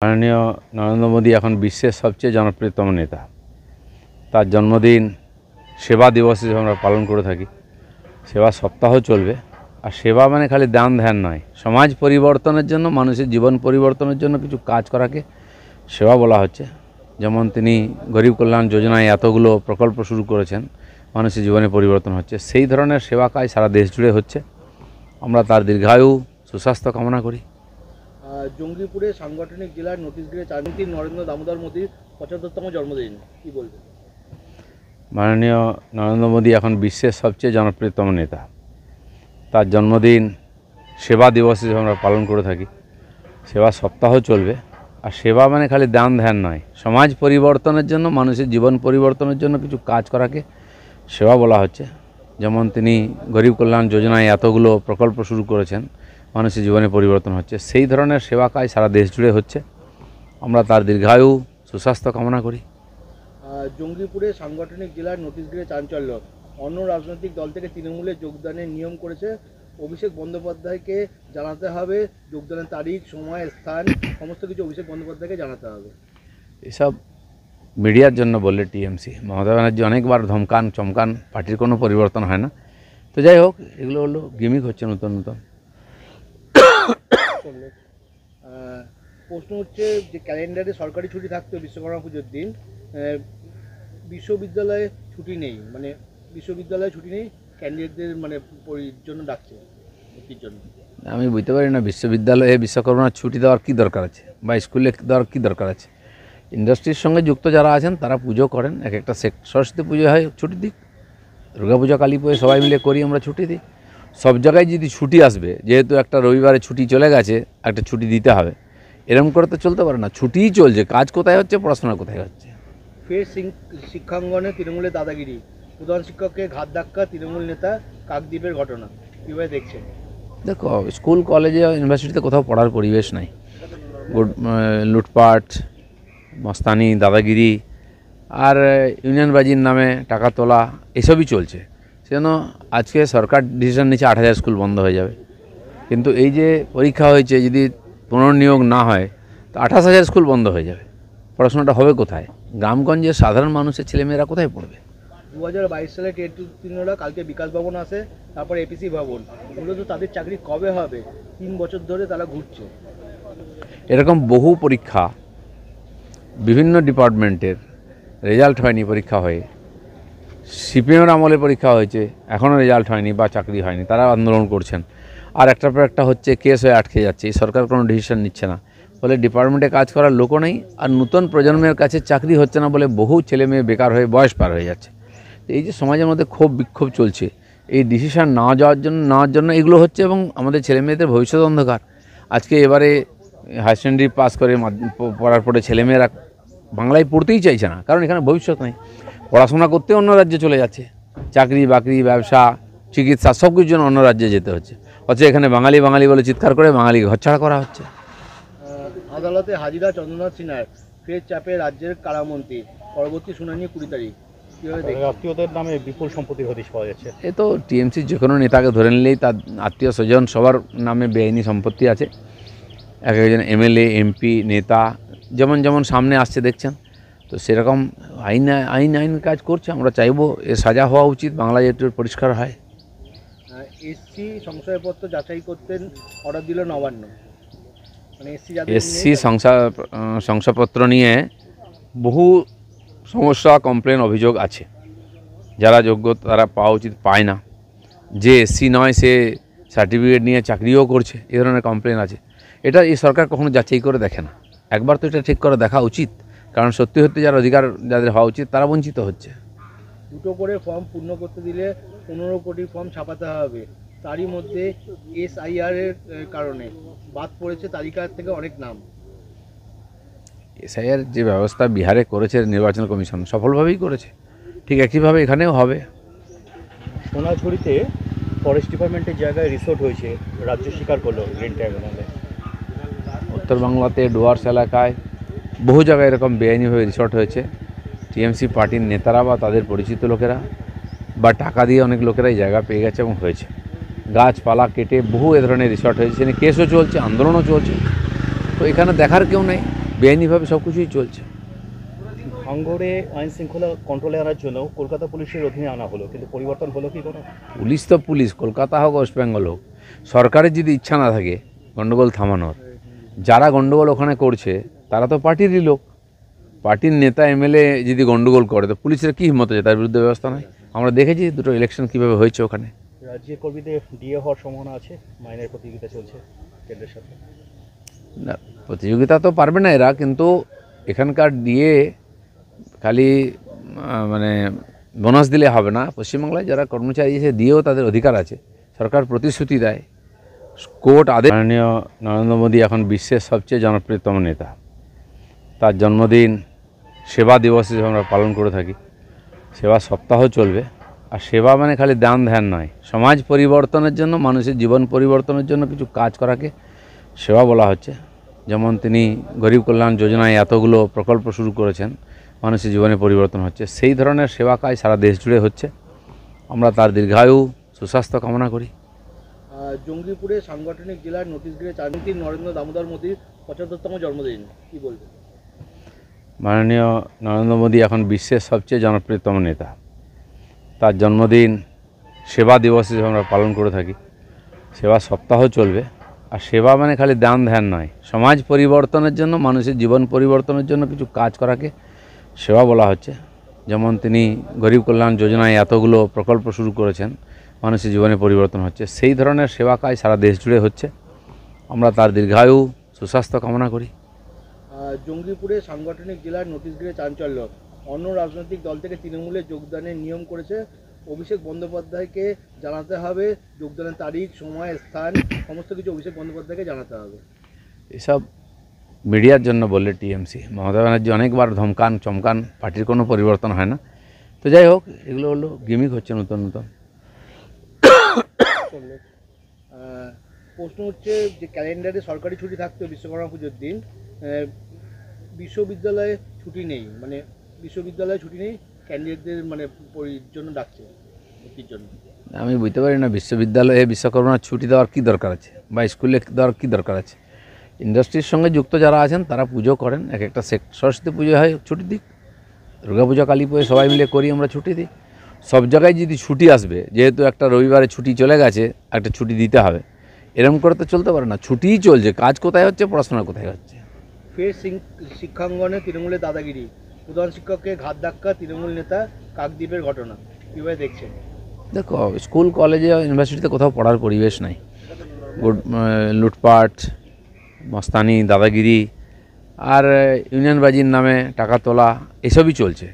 মাননীয় নরেন্দ্র মোদী এখন বিশ্বের সবচেয়ে জনপ্রিয়তম নেতা। তার জন্মদিন সেবা দিবস হিসেবে আমরা পালন করে থাকি। সেবা সপ্তাহ চলবে। আর সেবা মানে খালি দান ধ্যান নয়, সমাজ পরিবর্তনের জন্য, মানুষের জীবন পরিবর্তনের জন্য কিছু কাজ করাকে সেবা বলা হচ্ছে। যেমন তিনি গরিব কল্যাণ যোজনায় এতগুলো প্রকল্প শুরু করেছেন, মানুষের জীবনে পরিবর্তন হচ্ছে। সেই ধরনের সেবা কাজ সারা দেশ জুড়ে হচ্ছে। আমরা তার দীর্ঘায়ু সুস্বাস্থ্য কামনা করি। জঙ্গিপুরে সাংগঠনিক জেলার নোটিশগিরে চাঁদমতি নরেন্দ্র দামোদর মোদীর ৭৫তম জন্মদিন, কী বলবেন? মাননীয় নরেন্দ্র মোদী এখন বিশ্বের সবচেয়ে জনপ্রিয়তম নেতা। তার জন্মদিন সেবা দিবস হিসেবে আমরা পালন করে থাকি। সেবা সপ্তাহ চলবে। আর সেবা মানে খালি দান ধ্যান নয়, সমাজ পরিবর্তনের জন্য, মানুষের জীবন পরিবর্তনের জন্য কিছু কাজ করাকে সেবা বলা হচ্ছে। যেমন তিনি গরিব কল্যাণ যোজনায় এতগুলো প্রকল্প শুরু করেছেন, মানুষের জীবনে পরিবর্তন হচ্ছে। সেই ধরনের সেবা কাজ সারা দেশ জুড়ে হচ্ছে। আমরা তার দীর্ঘায়ু সুস্বাস্থ্য কামনা করি। জঙ্গিপুরে সাংগঠনিক জেলার নোটিশগিরে চাঞ্চল্য, অন্য রাজনৈতিক দল থেকে তৃণমূলে যোগদানের নিয়ম করেছে। অভিষেক বন্দ্যোপাধ্যায়কে জানাতে হবে যোগদানের তারিখ, সময়, স্থান, সমস্ত কিছু অভিষেক বন্দ্যোপাধ্যায়কে জানাতে হবে। এসব মিডিয়ার জন্য বললে টিএমসি, মমতা ব্যানার্জি অনেকবার ধমকান চমকান, পার্টির কোনো পরিবর্তন হয় না। তো যাই হোক, এগুলো হলো গিমিক হচ্ছে নতুন নতুন। প্রশ্ন হচ্ছে যে ক্যালেন্ডারে সরকারি ছুটি থাকতো বিশ্বকর্মা পুজোর দিন, বিশ্ববিদ্যালয়ে ছুটি নেই, মানে বিশ্ববিদ্যালয়ে ছুটি নেই, ক্যান্ডিডেটদের মানে জন্য ডাকছে ভর্তির জন্য। আমি বুঝতে পারি না বিশ্ববিদ্যালয়ে বিশ্বকর্মার ছুটি দেওয়ার কী দরকার আছে, বা স্কুলে দেওয়ার কী দরকার আছে। ইন্ডাস্ট্রির সঙ্গে যুক্ত যারা আছেন তারা পুজো করেন, এক একটা সরস্বতী পুজো হয় ছুটি দিক, দুর্গাপূজা কালী পুজো সবাই মিলে করি, আমরা ছুটি দিই। সব জায়গায় যদি ছুটি আসবে, যেহেতু একটা রবিবারে ছুটি চলে গেছে, একটা ছুটি দিতে হবে, এরকম করে তো চলতে পারে না। ছুটিই চলছে, কাজ কোথায় হচ্ছে, পড়াশোনা কোথায় হচ্ছে। ফের শিক্ষাঙ্গনে তৃণমূলের দাদাগিরি, প্রধান শিক্ষককে ঘাত ধাক্কা তৃণমূল নেতা কাকদ্বীপের ঘটনা, কীভাবে দেখছেন? দেখো, স্কুল কলেজে ইউনিভার্সিটিতে কোথাও পড়ার পরিবেশ নাই। লুটপাট, মস্তানি, দাদাগিরি আর ইউনিয়নবাজির নামে টাকা তোলা, এসবই চলছে। সেজন্য আজকে সরকার ডিসিশন নিচ্ছে ৮,০০০ স্কুল বন্ধ হয়ে যাবে। কিন্তু এই যে পরীক্ষা হয়েছে, যদি পুনর্নিয়োগ না হয় তো ২৮,০০০ স্কুল বন্ধ হয়ে যাবে। পড়াশোনাটা হবে কোথায়? গ্রামগঞ্জের সাধারণ মানুষের ছেলেমেয়েরা কোথায় পড়বে? 2022 সালে টেট উত্তীর্ণরা কালকে বিকাশ ভবন আসে, তারপর এপিসি ভবন, মূলত তাদের চাকরি কবে হবে? 3 বছর ধরে তারা ঘুরছে। এরকম বহু পরীক্ষা বিভিন্ন ডিপার্টমেন্টের রেজাল্ট হয়নি, পরীক্ষা হয়ে সিপিএমের আমলে পরীক্ষা হয়েছে, এখনও রেজাল্ট হয়নি বা চাকরি হয়নি, তারা আন্দোলন করছেন। আর একটার পর একটা হচ্ছে, কেস হয়ে আটকে যাচ্ছে। এই সরকার কোনো ডিসিশন নিচ্ছে না, ফলে ডিপার্টমেন্টে কাজ করার লোকও নেই, আর নতুন প্রজন্মের কাছে চাকরি হচ্ছে না বলে বহু ছেলে মেয়ে বেকার হয়ে বয়স পার হয়ে যাচ্ছে। এই যে সমাজের মধ্যে ক্ষোভ বিক্ষোভ চলছে, এই ডিসিশন নেওয়ার জন্য এগুলো হচ্ছে, এবং আমাদের ছেলে মেয়েদের ভবিষ্যৎ অন্ধকার। আজকে এবারে হায়ার সেকেন্ডারি পাস করে পড়ার পরে ছেলেমেয়েরা বাংলায় পড়তেই চাইছে না, কারণ এখানে ভবিষ্যৎ নেই। পড়াশোনা করতে অন্য রাজ্যে চলে যাচ্ছে, চাকরি বাকরি, ব্যবসা, চিকিৎসা সব কিছুর জন্য অন্য রাজ্যে যেতে হচ্ছে। অথচ এখানে বাঙালি বাঙালি বলে চিৎকার করে বাঙালি ঘরছাড়া করা হচ্ছে। আদালতে হাজিরা চন্দ্রনাথ সিনহার, ফের চাপে রাজ্যের কারামন্ত্রী, পরবর্তী শুনানি 20 তারিখ। আত্মীয়দের নামে বিপুল সম্পত্তির হদিশ পাওয়া যাচ্ছে। এ তো টিএমসির যে কোনো নেতাকে ধরে নিলেই তার আত্মীয় স্বজন সবার নামে বেআইনি সম্পত্তি আছে। এক একজন এমএলএ, এমপি, নেতা যেমন যেমন সামনে আসছে দেখছেন, তো সেরকম আইন কাজ করছে। আমরা চাইবো এর সাজা হওয়া উচিত, বাংলায় একটু পরিষ্কার হয়। এসসি শংসাপত্র যাচাই করতেন অর্ডার দিল নবান্ন, মানে এসসি শংসাপত্র নিয়ে বহু সমস্যা, কমপ্লেন, অভিযোগ আছে। যারা যোগ্য তারা পাওয়া উচিত পায় না, যে এসসি নয় সে সার্টিফিকেট নিয়ে চাকরিও করছে, এ ধরনের কমপ্লেন আছে। এটা এই সরকার কখনো যাচাই করে দেখে না। একবার তো এটা ঠিক করে দেখা উচিত, কারণ সত্যি সত্যি যার অধিকার যাদের হওয়া উচিত তারা বঞ্চিত হচ্ছে। 2টো করে ফর্ম পূর্ণ করতে দিলে 15 কোটি ফর্ম ছাপাতে হবে, তারই মধ্যে SIR এর কারণে বাদ পড়েছে তালিকা থেকে অনেক নাম। SIR যে ব্যবস্থা বিহারে করেছে নির্বাচন কমিশন, সফলভাবেই করেছে, ঠিক একইভাবে এখানেও হবে। সোনাঝুরিতে ফরেস্ট ডিপার্টমেন্টের জায়গায় রিসোর্ট হয়েছে, রাজ্য স্বীকার করলো গ্রিন ট্রাইব্যুনালে। উত্তর বাংলাতে ডুয়ার্স এলাকায় বহু জায়গায় এরকম বেআইনিভাবে রিসর্ট হয়েছে। টিএমসি পার্টির নেতারা বা তাদের পরিচিত লোকেরা বা টাকা দিয়ে অনেক লোকেরা এই জায়গা পেয়ে গেছে এবং হয়েছে। গাছপালা কেটে বহু এ ধরনের রিসর্ট হয়েছে, সেখানে কেসও চলছে, আন্দোলনও চলছে। তো এখানে দেখার কেউ নেই, বেআইনিভাবে সব কিছুই চলছে। ভাঙড়ে আইন শৃঙ্খলা কন্ট্রোলে আনার জন্য কলকাতা পুলিশের অধীনে আনা হলো, কিন্তু পরিবর্তন হলো কি কোনো? পুলিশ তো পুলিশ, কলকাতা হোক ওয়েস্ট বেঙ্গল হোক, সরকারের যদি ইচ্ছা না থাকে গণ্ডগোল থামানোর, যারা গণ্ডগোল ওখানে করছে তারা তো পার্টিরই লোক। পার্টির নেতা এমএলএ যদি গণ্ডগোল করে তো পুলিশের কী হিম্মত আছে তার বিরুদ্ধে ব্যবস্থা নয়? আমরা দেখেছি দুটো ইলেকশন কীভাবে হয়েছে ওখানে। রাজ্যের কর্মীদের ডিএ হওয়ার সম্ভাবনা আছে, মাইনের প্রতিযোগিতা চলছে কেন্দ্রের সাথে। না, প্রতিযোগিতা তো পারবে না এরা, কিন্তু এখানকার ডিএ খালি মানে বোনাস দিলে হবে না। পশ্চিমবাংলায় যারা কর্মচারী এসে দিয়েও তাদের অধিকার আছে, সরকার প্রতিশ্রুতি দেয়, কোর্ট আদেশ। মাননীয় নরেন্দ্র মোদী এখন বিশ্বের সবচেয়ে জনপ্রিয়তম নেতা। তার জন্মদিন সেবা দিবস হিসেবে আমরা পালন করে থাকি। সেবা সপ্তাহ চলবে। আর সেবা মানে খালি দান ধ্যান নয়, সমাজ পরিবর্তনের জন্য, মানুষের জীবন পরিবর্তনের জন্য কিছু কাজ করাকে সেবা বলা হচ্ছে। যেমন তিনি গরিব কল্যাণ যোজনায় এতগুলো প্রকল্প শুরু করেছেন, মানুষের জীবনে পরিবর্তন হচ্ছে। সেই ধরনের সেবা কাজ সারা দেশ জুড়ে হচ্ছে। আমরা তার দীর্ঘায়ু সুস্বাস্থ্য কামনা করি। জঙ্গিপুরে সাংগঠনিক জেলার নোটিশ গৃহে চাঁদমতি নরেন্দ্র দামোদর মোদীর 75তম জন্মদিন, কি বলবেন? মাননীয় নরেন্দ্র মোদী এখন বিশ্বের সবচেয়ে জনপ্রিয়তম নেতা। তার জন্মদিন সেবা দিবস হিসেবে আমরা পালন করে থাকি। সেবা সপ্তাহ চলবে। আর সেবা মানে খালি দান ধ্যান নয়, সমাজ পরিবর্তনের জন্য, মানুষের জীবন পরিবর্তনের জন্য কিছু কাজ করাকে সেবা বলা হচ্ছে। যেমন তিনি গরিব কল্যাণ যোজনায় এতগুলো প্রকল্প শুরু করেছেন, মানুষের জীবনে পরিবর্তন হচ্ছে। সেই ধরনের সেবা কাজ সারা দেশ জুড়ে হচ্ছে। আমরা তার দীর্ঘায়ু সুস্বাস্থ্য কামনা করি। জঙ্গিপুরে সাংগঠনিক জেলার নোটিশ গৃহে চাঞ্চল্য, অন্য রাজনৈতিক দল থেকে তৃণমূলে যোগদানের নিয়ম করেছে। অভিষেক বন্দ্যোপাধ্যায়কে জানাতে হবে যোগদানের তারিখ, সময়, স্থান, সমস্ত কিছু অভিষেক বন্দ্যোপাধ্যায়কে জানাতে হবে। এসব মিডিয়ার জন্য বললে টিএমসি, মমতা ব্যানার্জি অনেকবার ধমকান চমকান, পার্টির কোনো পরিবর্তন হয় না। তো যাই হোক, এগুলো হলো গিমিক হচ্ছে নতুন নতুন। প্রশ্ন হচ্ছে যে ক্যালেন্ডারে সরকারি ছুটি থাকতো বিশ্বকর্মা পুজোর দিন, বিশ্ববিদ্যালয়ে ছুটি নেই, মানে বিশ্ববিদ্যালয়ে ছুটি নেই, ক্যান্ডিডেটদের মানে জন্য ডাকছে ভর্তির জন্য। আমি বুঝতে পারি না বিশ্ববিদ্যালয়ে বিশ্বকর্মার ছুটি দেওয়ার কী দরকার আছে, বা স্কুলে দেওয়ার কী দরকার আছে। ইন্ডাস্ট্রির সঙ্গে যুক্ত যারা আছেন তারা পুজো করেন, এক একটা সরস্বতী পুজো হয় ছুটি দিক, দুর্গাপূজা কালী পুজো সবাই মিলে করি, আমরা ছুটি দিই। সব জায়গায় যদি ছুটি আসবে, যেহেতু একটা রবিবারে ছুটি চলে গেছে, একটা ছুটি দিতে হবে, এরকম করে তো চলতে পারে না। ছুটিই চলছে, কাজ কোথায় হচ্ছে, পড়াশোনা কোথায় হচ্ছে। ফের শিক্ষাঙ্গনে তৃণমূলের দাদাগিরি, প্রধান শিক্ষককে ঘাত ধাক্কা তৃণমূল নেতা কাকদ্বীপের ঘটনা, কীভাবে দেখছেন? দেখো, স্কুল কলেজে ইউনিভার্সিটিতে কোথাও পড়ার পরিবেশ নাই। লুটপাট, মস্তানি, দাদাগিরি আর ইউনিয়নবাজির নামে টাকা তোলা, এসবই চলছে।